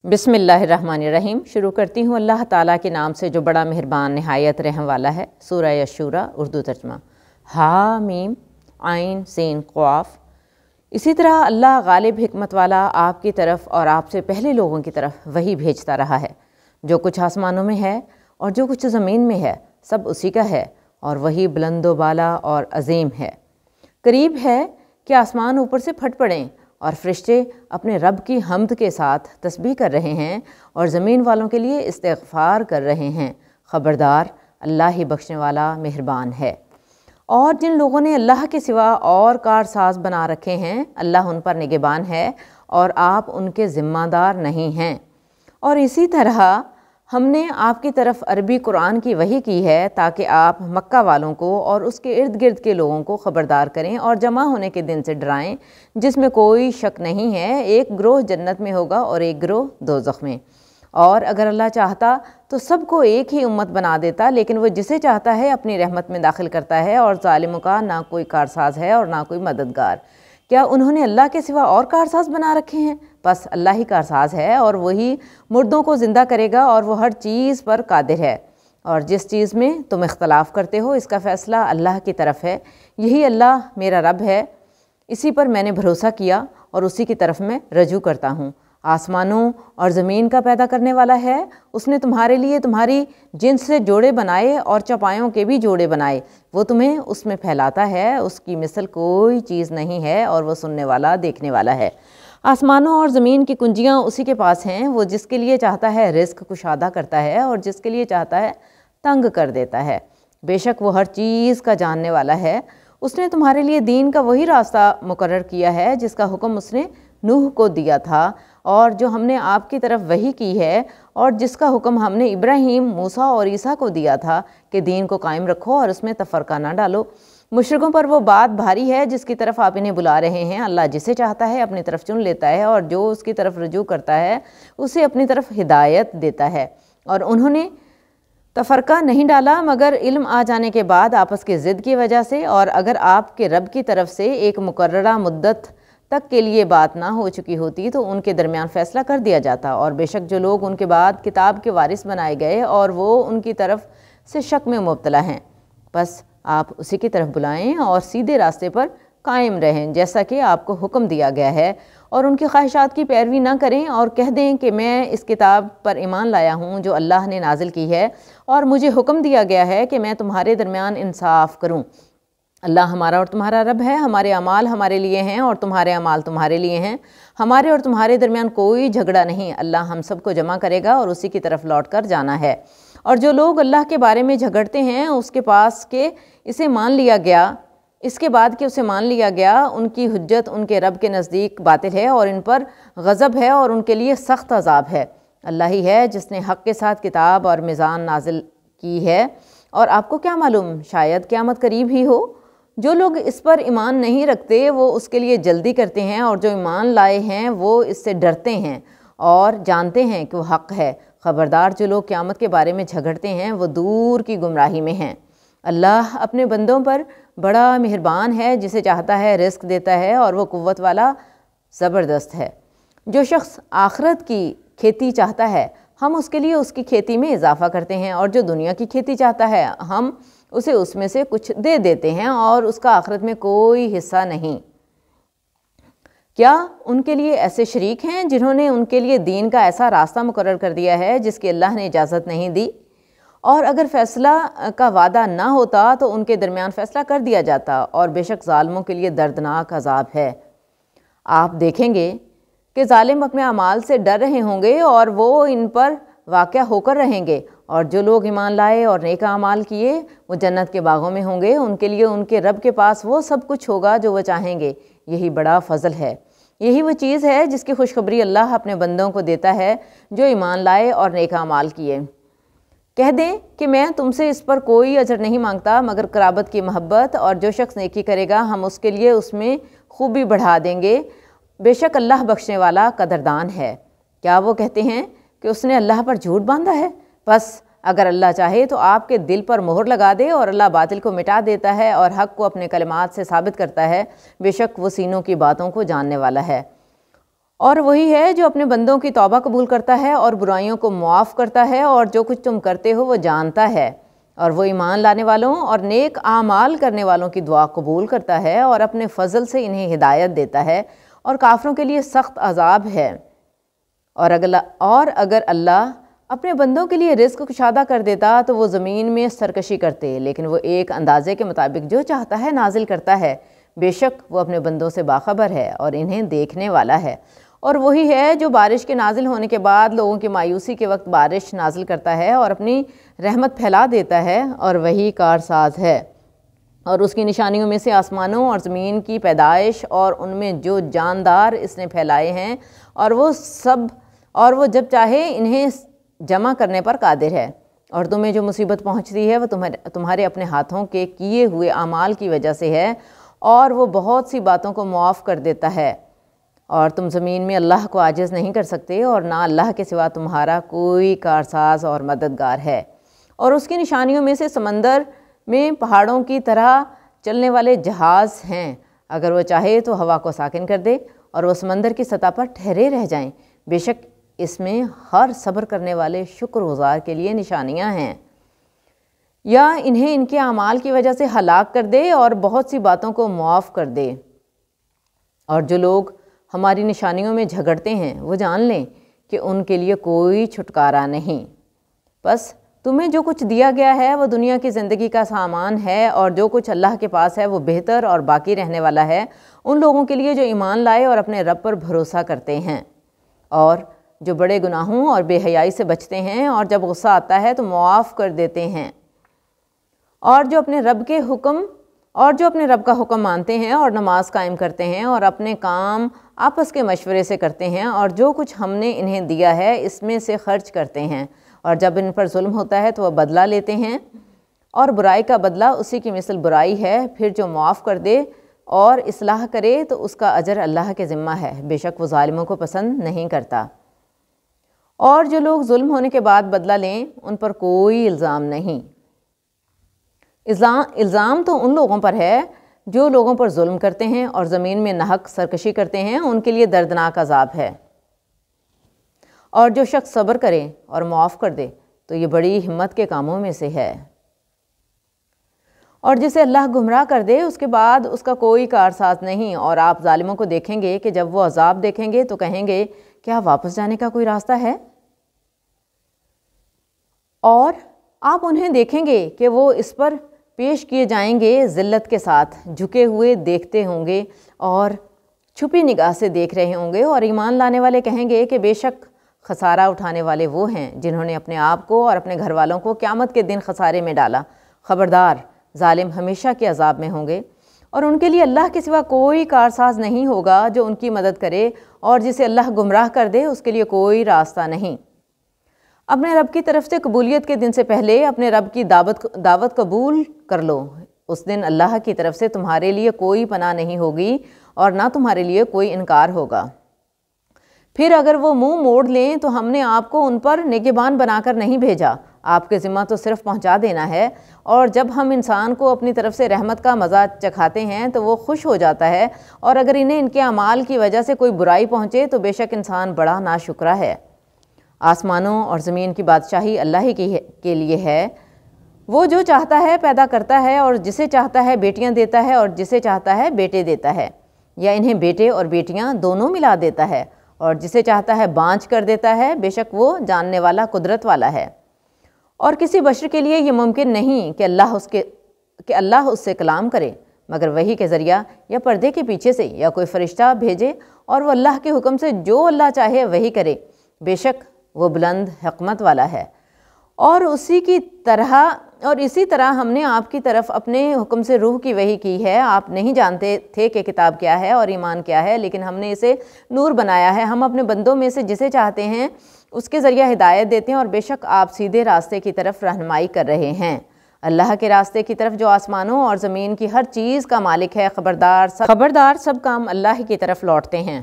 बिस्मिल्लाहिर्रहमानिर्रहीम। शुरू करती हूँ अल्लाह ताला के नाम से जो बड़ा मेहरबान नहायत रहम वाला है। सूरह अश-शूरा उर्दू तर्जमा। हा मीम आइन सीन क़ाफ़। इसी तरह अल्लाह गालिब हिकमत वाला आपकी तरफ और आपसे पहले लोगों की तरफ वही भेजता रहा है। जो कुछ आसमानों में है और जो कुछ ज़मीन में है सब उसी का है, और वही बुलंदो बाला और अजीम है। करीब है कि आसमान ऊपर से फट पड़ें और फरिश्ते अपने रब की हम्द के साथ तस्बीह कर रहे हैं और ज़मीन वालों के लिए इस्तिग़फ़ार कर रहे हैं। ख़बरदार, अल्लाह ही बख्शने वाला मेहरबान है। और जिन लोगों ने अल्लाह के सिवा और कारसाज बना रखे हैं, अल्लाह उन पर निगहबान है और आप उनके ज़िम्मेदार नहीं हैं। और इसी तरह हमने आपकी तरफ अरबी कुरान की वही की है ताकि आप मक्का वालों को और उसके इर्द गिर्द के लोगों को ख़बरदार करें और जमा होने के दिन से डराएं, जिसमें कोई शक नहीं है एक गिरोह जन्नत में होगा और एक गिरोह दोज़ख में। और अगर अल्लाह चाहता तो सबको एक ही उम्मत बना देता, लेकिन वो जिसे चाहता है अपनी रहमत में दाखिल करता है, और ज़ालिमों का ना कोई कारसाज है और ना कोई मददगार। क्या उन्होंने अल्लाह के सिवा और कारसाज बना रखे हैं? बस अल्लाह ही कारसाज है, और वही मुर्दों को ज़िंदा करेगा, और वो हर चीज़ पर कादिर है। और जिस चीज़ में तुम इख्तलाफ करते हो इसका फ़ैसला अल्लाह की तरफ है। यही अल्लाह मेरा रब है, इसी पर मैंने भरोसा किया और उसी की तरफ मैं रजू करता हूँ। आसमानों और ज़मीन का पैदा करने वाला है। उसने तुम्हारे लिए तुम्हारी जिन्स से जोड़े बनाए और चौपायों के भी जोड़े बनाए। वो तुम्हें उसमें फैलाता है, उसकी मिसल कोई चीज़ नहीं है, और वो सुनने वाला देखने वाला है। आसमानों और ज़मीन की कुंजियाँ उसी के पास हैं। वो जिसके लिए चाहता है रिज़्क़ कुशादा करता है और जिसके लिए चाहता है तंग कर देता है। बेशक वो हर चीज़ का जानने वाला है। उसने तुम्हारे लिए दीन का वही रास्ता मुकर्रर किया है जिसका हुक्म उसने नूह को दिया था, और जो हमने आपकी तरफ वही की है, और जिसका हुक्म हमने इब्राहीम, मूसा और ईसा को दिया था कि दीन को कायम रखो और उसमें तफरका ना डालो। मुशरिकों पर वो बात भारी है जिसकी तरफ आप इन्हें बुला रहे हैं। अल्लाह जिसे चाहता है अपनी तरफ चुन लेता है, और जो उसकी तरफ रजू करता है उसे अपनी तरफ हिदायत देता है। और उन्होंने तफरका नहीं डाला मगर इल्म आ जाने के बाद आपस की ज़िद की वजह से। और अगर आपके रब की तरफ से एक मुकर्ररा मुद्दत तक के लिए बात ना हो चुकी होती तो उनके दरमियान फ़ैसला कर दिया जाता। और बेशक जो लोग उनके बाद किताब के वारिस बनाए गए और वो उनकी तरफ से शक में मुब्तला हैं, बस आप उसी की तरफ बुलाएं और सीधे रास्ते पर कायम रहें जैसा कि आपको हुक्म दिया गया है, और उनकी ख्वाहिशात की पैरवी ना करें। और कह दें कि मैं इस किताब पर ईमान लाया हूँ जो अल्लाह ने नाजिल की है, और मुझे हुक्म दिया गया है कि मैं तुम्हारे दरमियान इंसाफ करूँ। अल्लाह हमारा और तुम्हारा रब है। हमारे अमाल हमारे लिए हैं और तुम्हारे अमाल तुम्हारे लिए हैं। हमारे और तुम्हारे दरमियान कोई झगड़ा नहीं। अल्लाह हम सबको जमा करेगा और उसी की तरफ लौट कर जाना है। और जो लोग अल्लाह के बारे में झगड़ते हैं उसके पास के इसे मान लिया गया, इसके बाद कि उसे मान लिया गया, उनकी हुज्जत उनके रब के नज़दीक बातिल है और इन पर गज़ब है और उनके लिए सख्त अज़ाब है। अल्लाह ही है जिसने हक़ के साथ किताब और मीज़ान नाजिल की है। और आपको क्या मालूम, शायद क़यामत करीब ही हो। जो लोग इस पर ईमान नहीं रखते वो उसके लिए जल्दी करते हैं, और जो ईमान लाए हैं वो इससे डरते हैं और जानते हैं कि वो हक़ है। ख़बरदार, जो लोग क़यामत के बारे में झगड़ते हैं वो दूर की गुमराही में हैं। अल्लाह अपने बंदों पर बड़ा मेहरबान है, जिसे चाहता है रिज़्क़ देता है, और वो क़ुव्वत वाला ज़बरदस्त है। जो शख्स आखिरत की खेती चाहता है हम उसके लिए उसकी खेती में इजाफ़ा करते हैं, और जो दुनिया की खेती चाहता है हम उसे उसमें से कुछ दे देते हैं, और उसका आखिरत में कोई हिस्सा नहीं। क्या उनके लिए ऐसे शरीक हैं जिन्होंने उनके लिए दीन का ऐसा रास्ता मुकर्रर कर दिया है जिसकी अल्लाह ने इजाज़त नहीं दी? और अगर फ़ैसला का वादा ना होता तो उनके दरमियान फ़ैसला कर दिया जाता, और बेशक ज़ालिमों के लिए दर्दनाक अज़ाब है। आप देखेंगे कि ज़ालिम अपने अमाल से डर रहे होंगे और वो इन पर वाक़या होकर रहेंगे, और जो लोग ईमान लाए और नेक अमाल किए वो जन्नत के बागों में होंगे। उनके लिए उनके रब के पास वो सब कुछ होगा जो वो चाहेंगे। यही बड़ा फ़ज़ल है। यही वो चीज़ है जिसकी खुशखबरी अल्लाह अपने बंदों को देता है जो ईमान लाए और नेक अमाल किए। कह दें कि मैं तुमसे इस पर कोई अजर नहीं मांगता मगर कराबत की मोहब्बत, और जो शख्स नेकी करेगा हम उसके लिए उसमें खूबी बढ़ा देंगे। बेशक अल्लाह बख्शने वाला कदरदान है। क्या वो कहते हैं कि उसने अल्लाह पर झूठ बांधा है? बस अगर अल्लाह चाहे तो आपके दिल पर मोहर लगा दे, और अल्लाह बातिल को मिटा देता है और हक़ को अपने कलिमात से साबित करता है। बेशक वो सीनों की बातों को जानने वाला है। اور وہی ہے جو اپنے بندوں کی توبہ قبول کرتا ہے اور برائیوں کو معاف کرتا ہے، اور جو کچھ تم کرتے ہو وہ جانتا ہے، اور وہ ایمان لانے والوں اور نیک اعمال کرنے والوں کی دعا قبول کرتا ہے اور اپنے فضل سے انہیں ہدایت دیتا ہے، اور کافروں کے لیے سخت عذاب ہے۔ اور اگر اللہ اپنے بندوں کے لیے رزق کشادہ کر دیتا تو وہ زمین میں سرکشی کرتے، لیکن وہ ایک اندازے کے مطابق جو چاہتا ہے نازل کرتا ہے۔ بے شک وہ اپنے بندوں سے باخبر ہے اور انہیں دیکھنے والا ہے۔ اور وہی ہے جو بارش کے نازل ہونے کے بعد لوگوں کی مایوسی کے وقت بارش نازل کرتا ہے اور اپنی رحمت پھیلا دیتا ہے، اور وہی کارساز ہے۔ اور اس کی نشانیوں میں سے آسمانوں اور زمین کی پیدائش اور ان میں جو جاندار اس نے پھیلائے ہیں، اور وہ جب چاہے انہیں جمع کرنے پر قادر ہے۔ اور تمہیں جو مصیبت پہنچتی ہے وہ تمہارے اپنے ہاتھوں کے کیے ہوئے اعمال کی وجہ سے ہے، اور وہ بہت سی باتوں کو معاف کر دیتا ہے۔ اور تم زمین میں اللہ کو عاجز نہیں کر سکتے، اور نہ اللہ کے سوا تمہارا کوئی کارساز اور مددگار ہے۔ اور اس کی نشانیوں میں سے سمندر میں پہاڑوں کی طرح چلنے والے جہاز ہیں، اگر وہ چاہے تو ہوا کو ساکن کر دے اور وہ سمندر کی سطح پر ٹھہرے رہ جائیں۔ بے شک اس میں ہر صبر کرنے والے شکر گزار کے لیے نشانیاں ہیں۔ یا انہیں ان کے اعمال کی وجہ سے ہلاک کر دے اور بہت سی باتوں کو معاف کر دے۔ اور جو لوگ ہماری نشانیوں میں جھگڑتے ہیں وہ جان لیں کہ ان کے لیے کوئی چھٹکارا نہیں۔ بس تمہیں جو کچھ دیا گیا ہے وہ دنیا کی زندگی کا سامان ہے، اور جو کچھ اللہ کے پاس ہے وہ بہتر اور باقی رہنے والا ہے ان لوگوں کے لیے جو ایمان لائے اور اپنے رب پر بھروسہ کرتے ہیں، اور جو بڑے گناہوں اور بے حیائی سے بچتے ہیں، اور جب غصہ آتا ہے تو معاف کر دیتے ہیں، اور جو اپنے رب کا حکم مانتے ہیں اور نماز قائم کرتے ہیں اور اپنے کام آپس کے مشورے سے کرتے ہیں، اور جو کچھ ہم نے انہیں دیا ہے اس میں سے خرچ کرتے ہیں، اور جب ان پر ظلم ہوتا ہے تو وہ بدلہ لیتے ہیں، اور برائی کا بدلہ اسی کی مثل برائی ہے۔ پھر جو معاف کر دے اور اصلاح کرے تو اس کا اجر اللہ کے ذمہ ہے، بے شک وہ ظالموں کو پسند نہیں کرتا۔ اور جو لوگ ظلم ہونے کے بعد بدلہ لیں ان پر کوئی الزام نہیں۔ الزام تو ان لوگوں پر ہے جو لوگوں پر ظلم کرتے ہیں اور زمین میں ناحق سرکشی کرتے ہیں، ان کے لیے دردناک عذاب ہے۔ اور جو شخص صبر کرے اور معاف کر دے تو یہ بڑی ہمت کے کاموں میں سے ہے۔ اور جسے اللہ گمراہ کر دے اس کے بعد اس کا کوئی کارساز نہیں، اور آپ ظالموں کو دیکھیں گے کہ جب وہ عذاب دیکھیں گے تو کہیں گے کیا واپس جانے کا کوئی راستہ ہے؟ اور آپ انہیں دیکھیں گے کہ وہ اس پر پیش کیے جائیں گے ذلت کے ساتھ، جھکے ہوئے دیکھتے ہوں گے اور چھپی نگاہ سے دیکھ رہے ہوں گے، اور ایمان لانے والے کہیں گے کہ بے شک خسارہ اٹھانے والے وہ ہیں جنہوں نے اپنے آپ کو اور اپنے گھر والوں کو قیامت کے دن خسارے میں ڈالا۔ خبردار، ظالم ہمیشہ کے عذاب میں ہوں گے، اور ان کے لیے اللہ کے سوا کوئی کارساز نہیں ہوگا جو ان کی مدد کرے، اور جسے اللہ گمراہ کر دے اس کے لیے کوئی راستہ نہیں۔ اپنے رب کی طرف سے قبولیت کے دن سے پہلے اپنے رب کی دعوت قبول کر لو۔ اس دن اللہ کی طرف سے تمہارے لیے کوئی پناہ نہیں ہوگی اور نہ تمہارے لیے کوئی انکار ہوگا۔ پھر اگر وہ منہ موڑ لیں تو ہم نے آپ کو ان پر نگہبان بنا کر نہیں بھیجا، آپ کے ذمہ تو صرف پہنچا دینا ہے۔ اور جب ہم انسان کو اپنی طرف سے رحمت کا مزہ چکھاتے ہیں تو وہ خوش ہو جاتا ہے، اور اگر انہیں ان کے اعمال کی وجہ سے کوئی برائی پہنچے تو بے شک انسان بڑا ناشکرا ہے۔ آسمانوں اور زمین کی بادشاہی اللہ ہی کے لیے ہے۔ وہ جو چاہتا ہے پیدا کرتا ہے، اور جسے چاہتا ہے بیٹیاں دیتا ہے اور جسے چاہتا ہے بیٹے دیتا ہے، یا انہیں بیٹے اور بیٹیاں دونوں ملا دیتا ہے، اور جسے چاہتا ہے بانجھ کر دیتا ہے، بے شک وہ جاننے والا قدرت والا ہے۔ اور کسی بشر کے لیے یہ ممکن نہیں کہ اللہ اس سے کلام کرے مگر وحی کے ذریعہ یا پردے کے پیچھے سے، یا کوئی فرشتہ بھیجے اور وہ اللہ کے حکم سے جو اللہ چاہے وہی کرے، بے شک وہ بلند حکمت والا ہے۔ اور اسی طرح ہم نے آپ کی طرف اپنے حکم سے روح کی وحی کی ہے۔ آپ نہیں جانتے تھے کہ کتاب کیا ہے اور ایمان کیا ہے، لیکن ہم نے اسے نور بنایا ہے۔ ہم اپنے بندوں میں سے جسے چاہتے ہیں اس کے ذریعہ ہدایت دیتے ہیں، اور بے شک آپ سیدھے راستے کی طرف رہنمائی کر رہے ہیں، اللہ کے راستے کی طرف جو آسمانوں اور زمین کی ہر چیز کا مالک ہے۔ خبردار سب کام اللہ ہی کی طرف لوٹتے ہیں۔